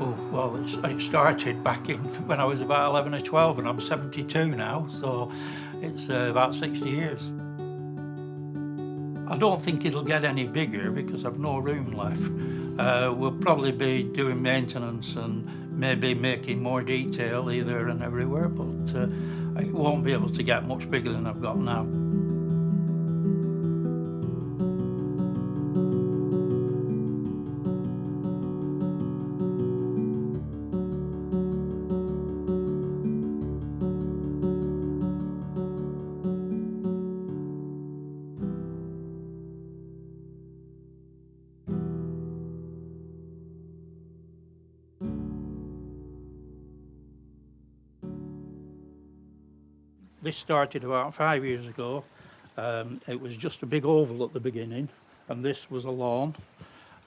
Oh, well, it started back in when I was about 11 or 12, and I'm 72 now, so it's about 60 years. I don't think it'll get any bigger because I've no room left. We'll probably be doing maintenance and maybe making more detail here and everywhere, but it won't be able to get much bigger than I've got now. This started about 5 years ago. It was just a big oval at the beginning, and this was a lawn.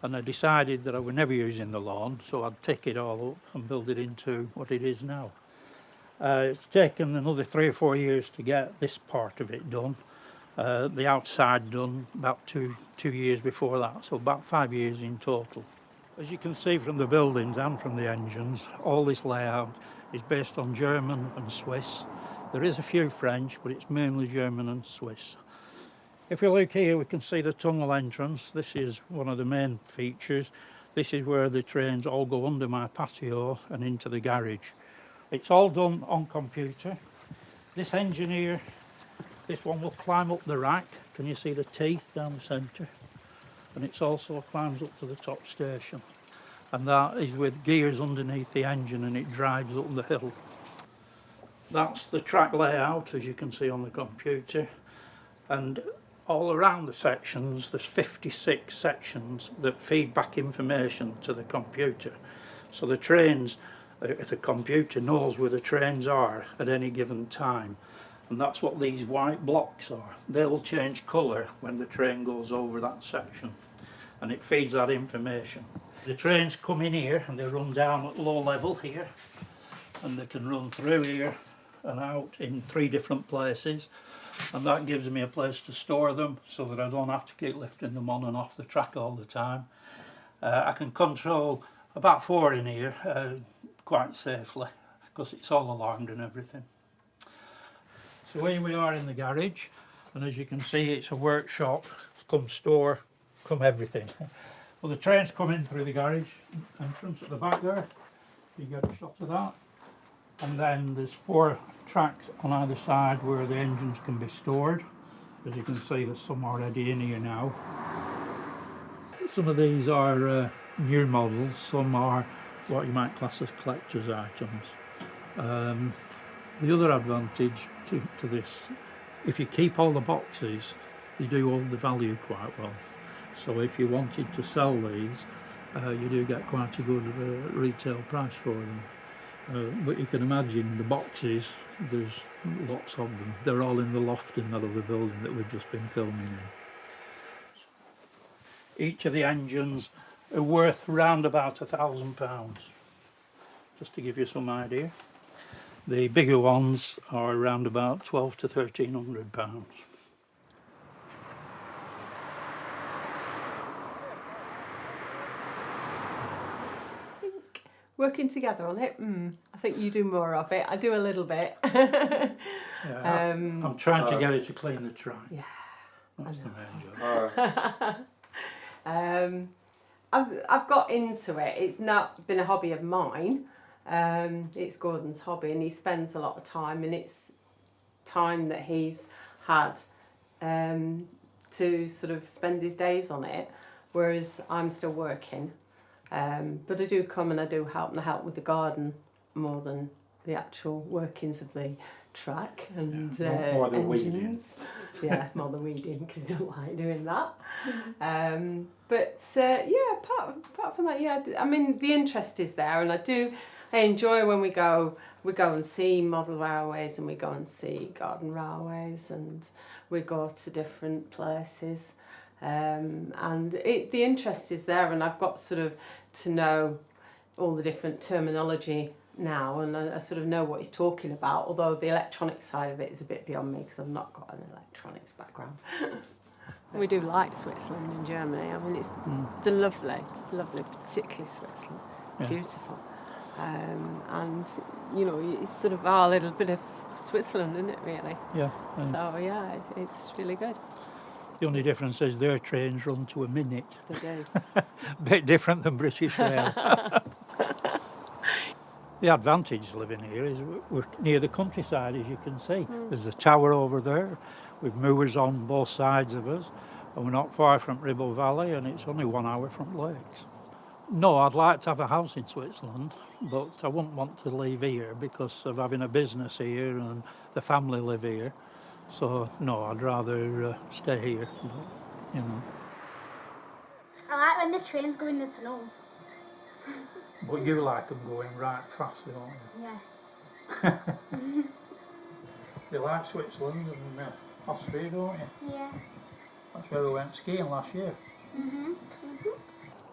And I decided that I would never use in the lawn, so I'd take it all up and build it into what it is now. It's taken another 3 or 4 years to get this part of it done. The outside done about two years before that, so about 5 years in total. As you can see from the buildings and from the engines, all this layout is based on German and Swiss. There is a few French, but it's mainly German and Swiss. If we look here, we can see the tunnel entrance. This is one of the main features. This is where the trains all go under my patio and into the garage. It's all done on computer. This engineer, this one will climb up the rack. Can you see the teeth down the centre? And it also climbs up to the top station. And that is with gears underneath the engine, and it drives up the hill. That's the track layout, as you can see on the computer. And all around the sections, there's 56 sections that feed back information to the computer. So the trains, the computer knows where the trains are at any given time. And that's what these white blocks are. They'll change colour when the train goes over that section, and it feeds that information. The trains come in here and they run down at low level here, and they can run through here and out in 3 different places, and that gives me a place to store them so that I don't have to keep lifting them on and off the track all the time. I can control about 4 in here quite safely because it's all alarmed and everything. So here we are in the garage, and as you can see, it's a workshop, come store, come everything. Well, the trains come in through the garage entrance at the back there. You get a shot of that. And then there's 4 tracks on either side where the engines can be stored. As you can see, there's some already in here now. Some of these are new models, some are what you might class as collector's items. The other advantage to this, if you keep all the boxes, you do hold the value quite well. So if you wanted to sell these, you do get quite a good retail price for them. But you can imagine the boxes, there's lots of them. They're all in the loft in that other building that we've just been filming in. Each of the engines are worth round about £1,000, just to give you some idea. The bigger ones are around about £1,200 to £1,300. Working together on it, I think you do more of it. I do a little bit. Yeah, I'm trying to get it to clean the track. Yeah, that's the main job. I've got into it. It's not been a hobby of mine. It's Gordon's hobby, and he spends a lot of time, and it's time that he's had to sort of spend his days on it, whereas I'm still working. But I do come and I do help, and I help with the garden more than the actual workings of the track and more than engines. Yeah, more than weeding, because I don't like doing that. Yeah, apart from that, yeah, I mean, the interest is there, and I enjoy when we go and see model railways, and we go and see garden railways, and we go to different places. And the interest is there, and I've got sort of to know all the different terminology now, and I sort of know what he's talking about, although the electronic side of it is a bit beyond me because I've not got an electronics background. We do like Switzerland and Germany. I mean, they're lovely, particularly Switzerland. Yeah. beautiful. And, you know, it's sort of our little bit of Switzerland, isn't it, really? Yeah. And So, yeah, it's really good. the only difference is their trains run to a minute. They do. Bit different than British Rail. The advantage living here is we're near the countryside, as you can see. There's a tower over there with moors on both sides of us, and we're not far from Ribble Valley, and it's only 1 hour from Lakes. No, I'd like to have a house in Switzerland, but I wouldn't want to leave here because of having a business here and the family live here. So, no, I'd rather stay here, but, you know. I like when the trains go in the tunnels. But you like them going right fast, don't you? Yeah. You like Switzerland and Austria, don't you? Yeah. That's where we went skiing last year.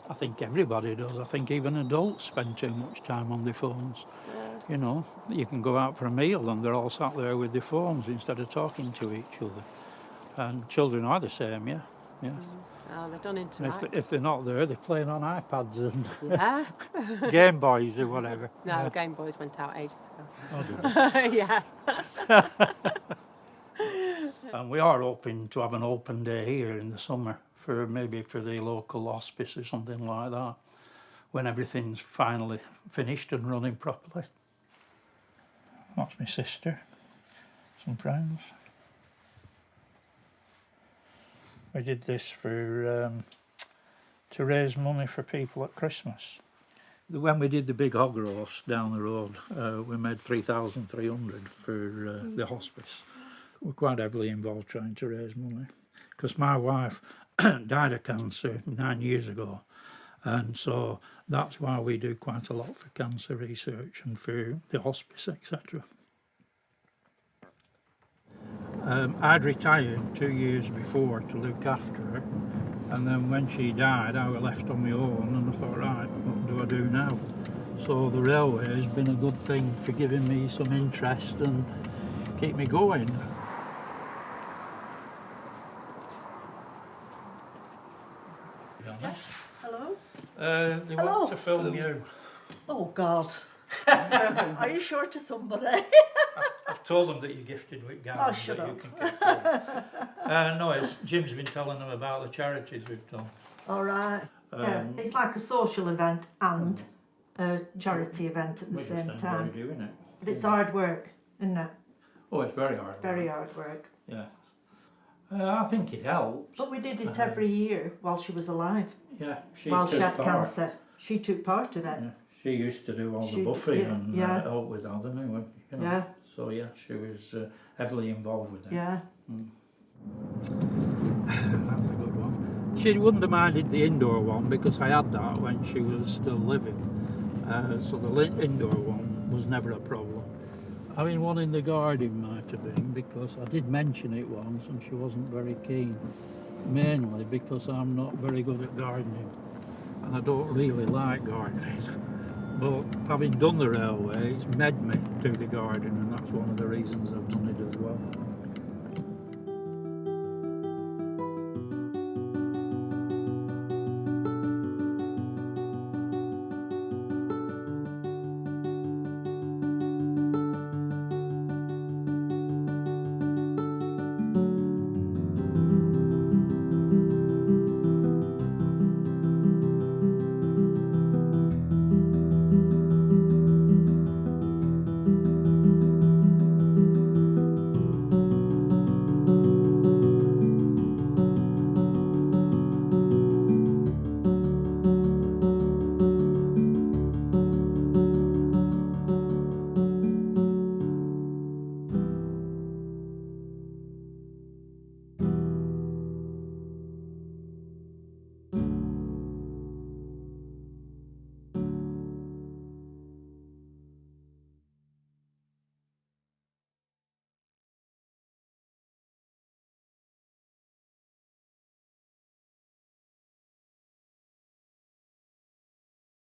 I think everybody does. I think even adults spend too much time on their phones. You know, you can go out for a meal and they're all sat there with their phones instead of talking to each other. And children are the same, yeah. Oh, they don't And interact. if they're not there, they're playing on iPads and Yeah. Game Boys or whatever. No, Game Boys went out ages Oh, ago. dear. Yeah. And we are hoping to have an open day here in the summer for maybe for the local hospice or something like that, when everything's finally finished and running properly. That's my sister, some friends. We did this for to raise money for people at Christmas. When we did the big hog roast down the road, we made 3,300 for the hospice. We're quite heavily involved trying to raise money because my wife died of cancer 9 years ago, and so that's why we do quite a lot for cancer research and for the hospice, etc. I'd retired 2 years before to look after her, and then when she died I was left on my own, and I thought, right, what do I do now? So the railway has been a good thing for giving me some interest and keep me going. Hello? They Hello. want to film you. Oh, God. Are you sure to somebody? I've told them that you're gifted with gardens, shut that you up. can keep going. No, Jim's been telling them about the charities we've done. All right. Yeah, it's like a social event and a charity event at the We just same enjoy time. doing it. But it's hard work, isn't it? Oh, it's very hard. Very hard work. Yeah. I think it helps. But we did it every year while she was alive, Yeah, she while took she had part. cancer. She took part of it. Yeah. She used to do all She- the buffet yeah, and yeah. help with that, anyway. You know. Yeah, So yeah, she was heavily involved with it. yeah. That's a good one. She wouldn't have minded the indoor one because I had that when she was still living. So the indoor one was never a problem. Having one in the garden might have been because I did mention it once and she wasn't very keen. Mainly because I'm not very good at gardening and I don't really like gardening. But having done the railway, it's made me do the garden, and that's one of the reasons I've done it as well.